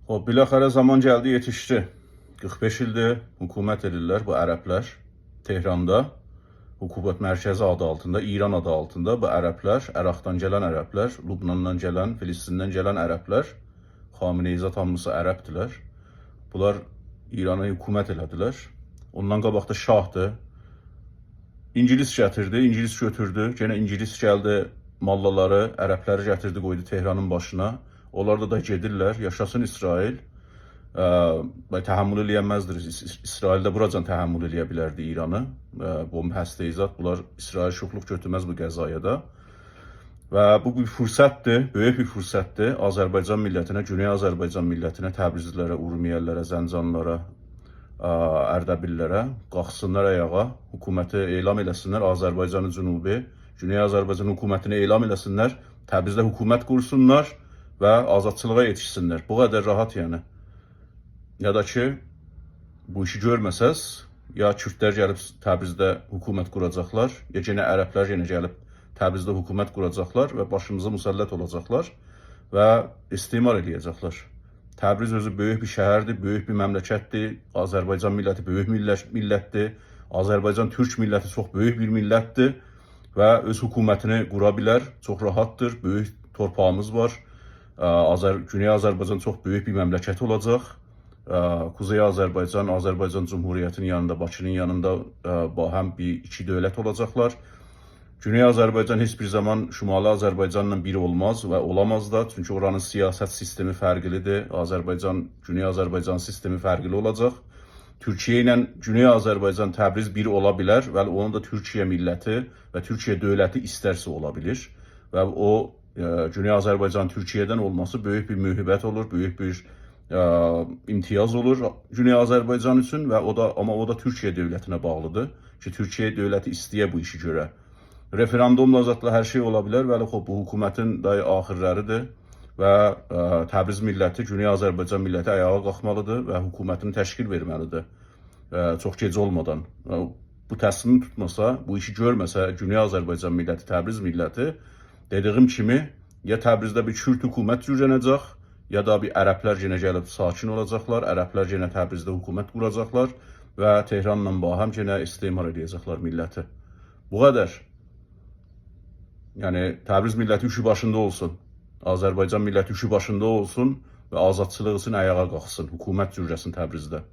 Biləxərə zaman gəldi, yetişdi. 45 ildir hökumət edirlər bu ərəblər Tehranda. Hökumət mərkəzi adı altında, İran adı altında bu ərəblər, Əraqdan gələn ərəblər, Lübnandan gələn, Filistindən gələn ərəblər, Xameneyi zat hamısı ərəbdilər. Bunlar İrana hökumət elədilər. Ondan qabaq da şahdır. İngilis gətirdi, İngilis götürdü. Gene İngilis gəldi, mallaları, ərəbləri gətirdi, qoydu Tehranın başına. Onlar da gedirlər, yaşasın İsrail. Təhəmmül eləyəməzdir. İsraildə buracan təhəmmül eləyə bilərdi İranı. Bomb həstəyizat, bunlar İsrail şuxluq götürməz bu qəzaya da. Və bu bir fürsətdir, böyük bir fürsətdir Azərbaycan millətinə, Güney Azərbaycan millətinə, Təbrizlilərə, Urmiyəlilərə, Zəncanlara, Ərdəbillərə qalxsınlar ayağa, hökuməti elan eləsinlər, Azərbaycanın cünubi, Güney Azərbaycan hökumətini elan eləsinlər, Təbrizdə hökumət qursunlar və azadçılığa yetişsinlər. Bu qədər rahat yəni. Ya da ki, bu işi görməsəz, ya Kürdlər gəlib Təbrizdə hökumət quracaqlar, ya yenə ərəblər yenə gəlib Təbrizdə hökumət quracaqlar və başımıza müsəllət olacaqlar və istimar eləyəcəklər. Təbriz özü böyük bir şəhərdir, böyük bir məmləkətdir. Azərbaycan milləti böyük millətdir. Azərbaycan türk milləti çox böyük bir millətdir və öz hökumətini qura bilər. Çox rahatdır, böyük torpağımız var. Güney Azərbaycan çox böyük bir məmləkət olacaq. Kuzey Azərbaycan, Azərbaycan Cumhuriyyətinin yanında, Bakının yanında həm iki dövlət olacaqlar. Güney Azərbaycan heç bir zaman Şimali Azərbaycanla biri olmaz və olamaz da. Çünki oranın siyasət sistemi fərqlidir. Güney Azərbaycan sistemi fərqli olacaq. Türkiyə ilə Güney Azərbaycan, Təbriz biri ola bilər və onu da Türkiyə milləti və Türkiyə dövləti istərsə ola bilir. Və o Güney Azərbaycan Türkiyədən olması böyük bir mühibət olur, böyük bir imtiyaz olur Güney Azərbaycan üçün və amma o da Türkiyə dövlətinə bağlıdır ki, Türkiyə dövləti istəyə bu işi görə. Referandumla zatla hər şey ola bilər və bu hökumətin axırlarıdır və Təbriz milləti, Güney Azərbaycan milləti ayağa qalxmalıdır və hökumətini təşkil verməlidir çox gec olmadan. Bu təslimi tutmasa, bu işi görməsə Güney Azərbaycan milləti, Təbriz milləti, dediyim kimi, ya Təbrizdə bir Kürt hökumət cürənəcək, ya da bir ərəblər yenə gəlib sakin olacaqlar, ərəblər yenə Təbrizdə hökumət quracaqlar və Tehranla bahəm yenə istimar edəcəklər milləti. Bu qədər. Yəni Təbriz milləti üçü başında olsun, Azərbaycan milləti üçü başında olsun və azadçılıq üçün ayağa qalxsın, hökumət cürəsin Təbrizdə.